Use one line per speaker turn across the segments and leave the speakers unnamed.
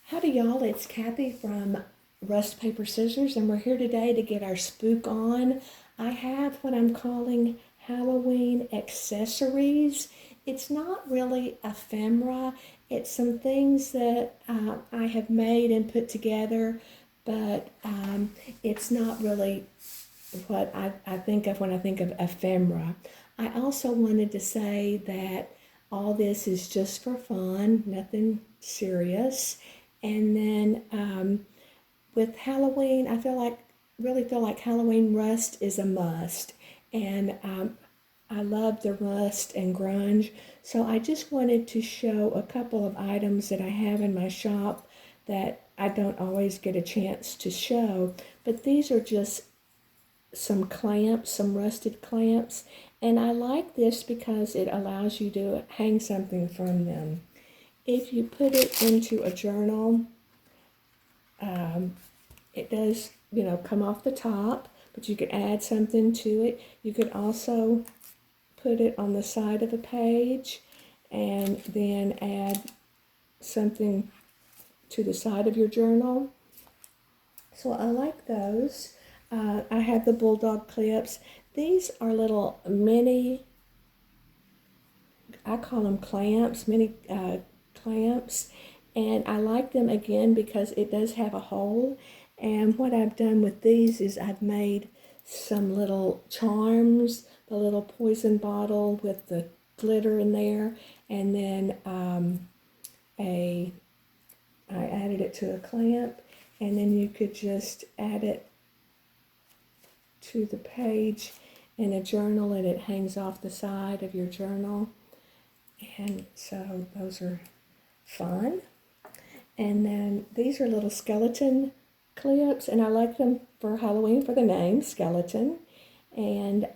Howdy y'all, it's Kathy from RustPaperScissors, and we're here today to get our spook on. I have what I'm calling Halloween accessories. It's not really ephemera, it's some things that I have made and put together, but it's not really what I think of when I think of ephemera. I also wanted to say that all this is just for fun, nothing serious. And then with Halloween, really feel like Halloween rust is a must. And I love the rust and grunge. So I just wanted to show a couple of items that I have in my shop that I don't always get a chance to show. But these are just some clamps, some rusted clamps. And I like this because it allows you to hang something from them. If you put it into a journal, it does, come off the top, but you could add something to it. You could also put it on the side of a page and then add something to the side of your journal. So I like those. I have the bulldog clips. These are little mini, I call them clamps, mini clamps, and I like them again because it does have a hole. And what I've done with these is I've made some little charms, the little poison bottle with the glitter in there, and then I added it to a clamp, and then you could just add it to the page in a journal and it hangs off the side of your journal. And so those are fun. And then these are little skeleton clips, and I like them for Halloween for the name, skeleton. And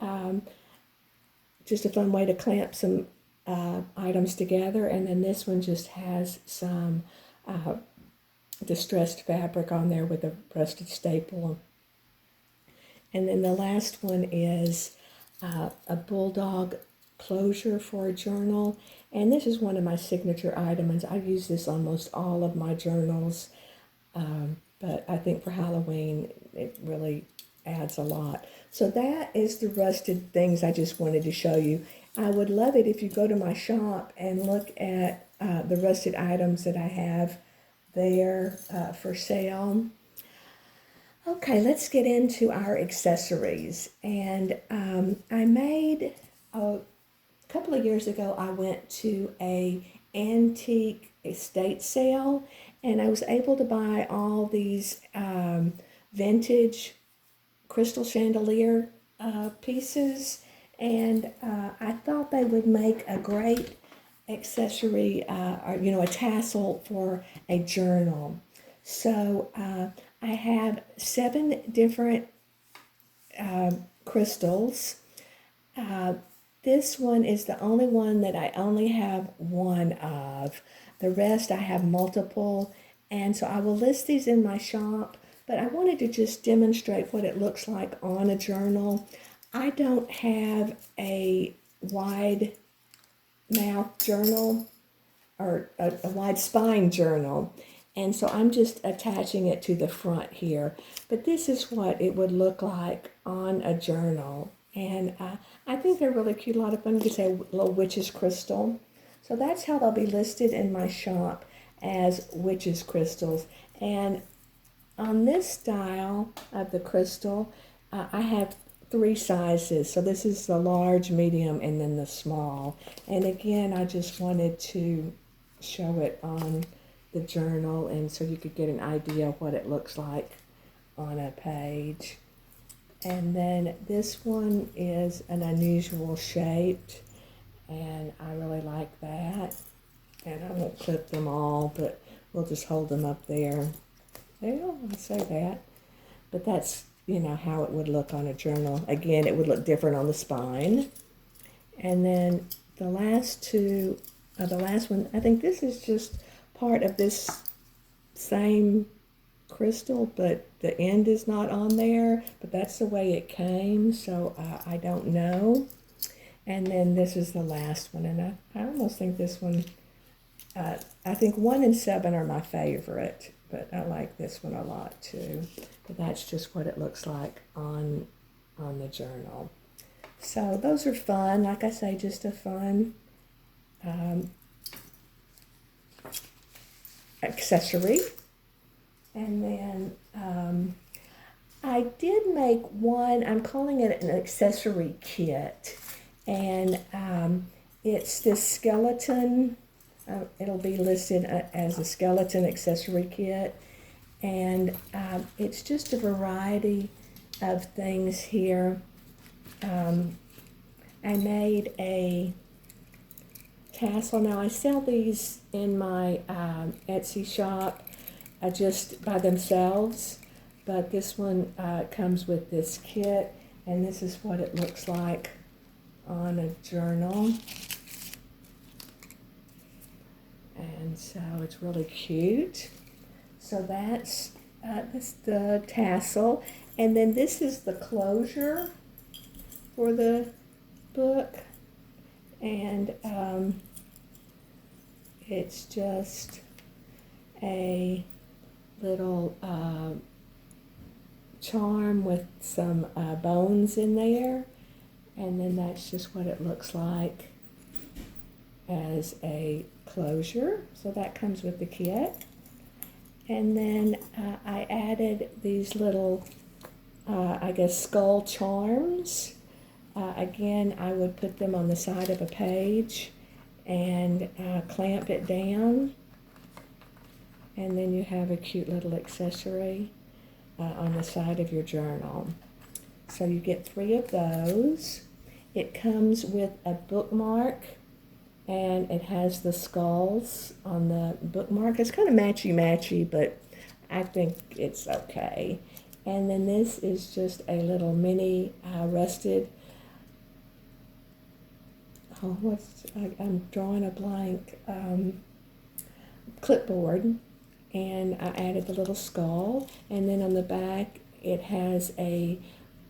just a fun way to clamp some items together. And then this one just has some distressed fabric on there with a rusted staple. And then the last one is a bulldog closure for a journal, and this is one of my signature items. I use this on almost all of my journals, but I think for Halloween it really adds a lot. So that is the rusted things I just wanted to show you. I would love it if you go to my shop and look at the rusted items that I have there for sale. Okay, let's get into our accessories. And I made a couple of years ago, I went to a antique estate sale, and I was able to buy all these vintage crystal chandelier pieces, and I thought they would make a great accessory, or a tassel for a journal. So I have 7 different crystals. This one is the only one that I only have one of. The rest I have multiple, and so I will list these in my shop, but I wanted to just demonstrate what it looks like on a journal. I don't have a wide mouth journal or a wide spine journal, and so I'm just attaching it to the front here. But this is what it would look like on a journal. And I think they're really cute, a lot of fun. You could say a little witch's crystal. So that's how they'll be listed in my shop, as witch's crystals. And on this style of the crystal, I have 3 sizes. So this is the large, medium, and then the small. And again, I just wanted to show it on the journal, and so you could get an idea of what it looks like on a page. And then this one is an unusual shaped, and I really like that. And I won't clip them all, but we'll just hold them up there. Well, I say that. But that's, how it would look on a journal. Again, it would look different on the spine. And then the last one, I think this is just part of this same crystal, but the end is not on there, but that's the way it came, so I don't know. And then this is the last one, and I almost think this one I think 1 and 7 are my favorite, but I like this one a lot too. But that's just what it looks like on the journal. So those are fun. Like I say, just a fun accessory. And then I did make one, I'm calling it an accessory kit. And it's this skeleton, it'll be listed as a skeleton accessory kit. And it's just a variety of things here. I made a tassel. Now I sell these in my Etsy shop just by themselves, but this one comes with this kit, and this is what it looks like on a journal. And so it's really cute. So that's the tassel, and then this is the closure for the book, and it's just a little charm with some bones in there, and then that's just what it looks like as a closure. So that comes with the kit. And then I added these little, I guess, skull charms. Again, I would put them on the side of a page and clamp it down. And then you have a cute little accessory on the side of your journal. So you get 3 of those. It comes with a bookmark, and it has the skulls on the bookmark. It's kind of matchy-matchy, but I think it's okay. And then this is just a little mini rusted, I'm drawing a blank, clipboard. And I added the little skull. And then on the back, it has a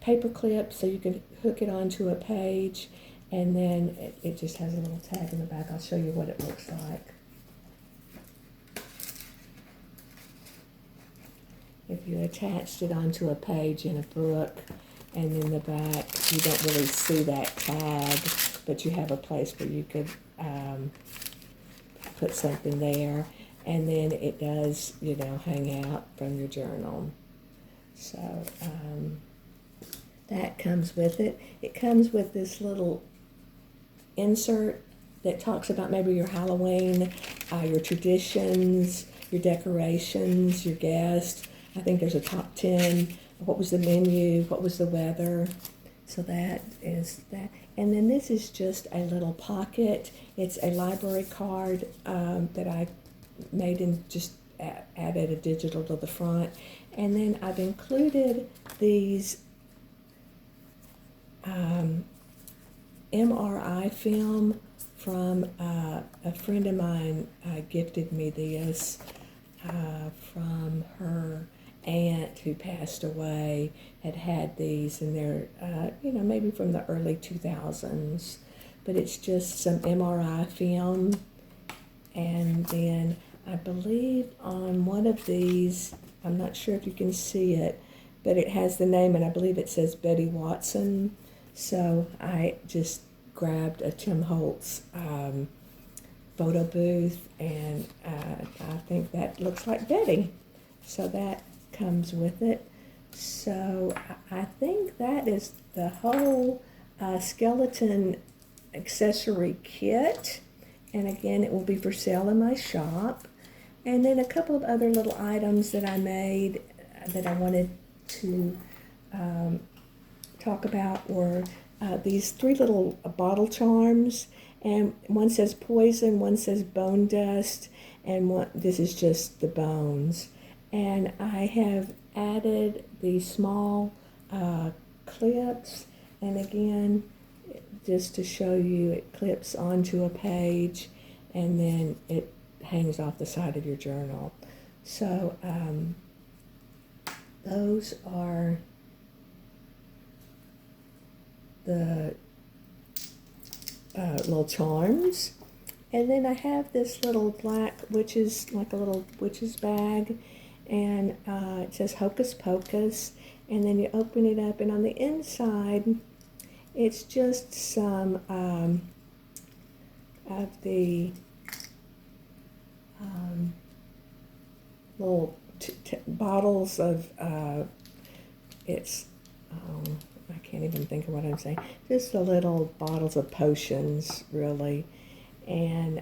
paper clip so you can hook it onto a page. And then it just has a little tag in the back. I'll show you what it looks like. If you attached it onto a page in a book, and in the back you don't really see that tag, but you have a place where you could put something there. And then it does, hang out from your journal. So that comes with it. It comes with this little insert that talks about maybe your Halloween, your traditions, your decorations, your guests. I think there's a top 10. What was the menu? What was the weather? So that is that. And then this is just a little pocket. It's a library card that I made and just added a digital to the front. And then I've included these MRI film from a friend of mine gifted me this from her aunt who passed away, had these, and they're maybe from the early 2000s, but it's just some MRI film. And then I believe on one of these, I'm not sure if you can see it, but it has the name, and I believe it says Betty Watson. So I just grabbed a Tim Holtz photo booth, and I think that looks like Betty. So that comes with it. So I think that is the whole skeleton accessory kit. And again, it will be for sale in my shop. And then a couple of other little items that I made that I wanted to talk about were these 3 little bottle charms. And one says poison, one says bone dust, and this is just the bones. And I have added these small clips, and again, just to show you, it clips onto a page, and then it hangs off the side of your journal. So those are the little charms. And then I have this little black witch's, like a little witch's bag, and it says Hocus Pocus. And then you open it up, and on the inside, it's just some of the little bottles of, I can't even think of what I'm saying, just the little bottles of potions, really. And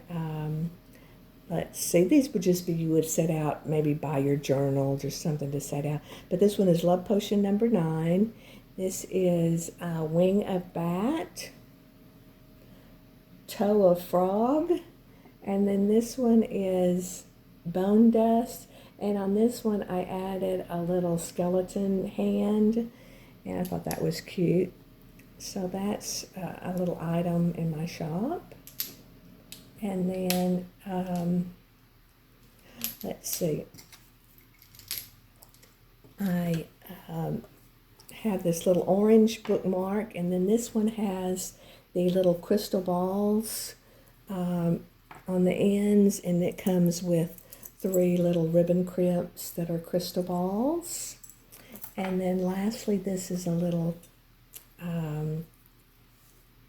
let's see, these would just be, you would set out maybe by your journal, just something to set out. But this one is Love Potion number 9. This is Wing of Bat, Toe of Frog, and then this one is Bone Dust. And on this one, I added a little skeleton hand, and I thought that was cute. So that's a little item in my shop. And then, let's see, I have this little orange bookmark, and then this one has the little crystal balls on the ends, and it comes with 3 little ribbon crimps that are crystal balls. And then lastly, this is a little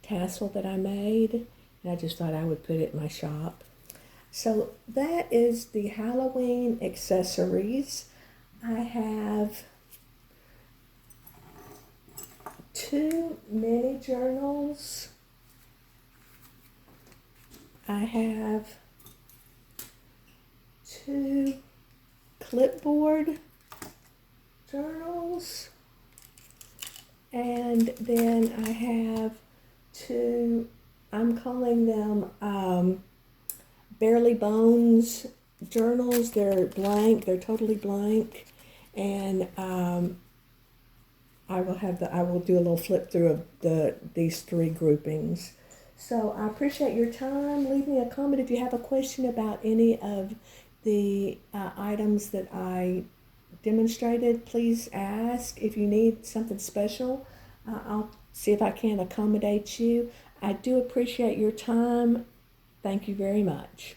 tassel that I made, and I just thought I would put it in my shop. So that is the Halloween accessories. I have 2 mini journals. I have 2 clipboard journals, and then I have 2, I'm calling them Barely Bones journals. They're blank, they're totally blank, and I will do a little flip through of these 3 groupings. So I appreciate your time. Leave me a comment if you have a question about any of the items that I demonstrated. Please ask. If you need something special, I'll see if I can accommodate you. I do appreciate your time. Thank you very much.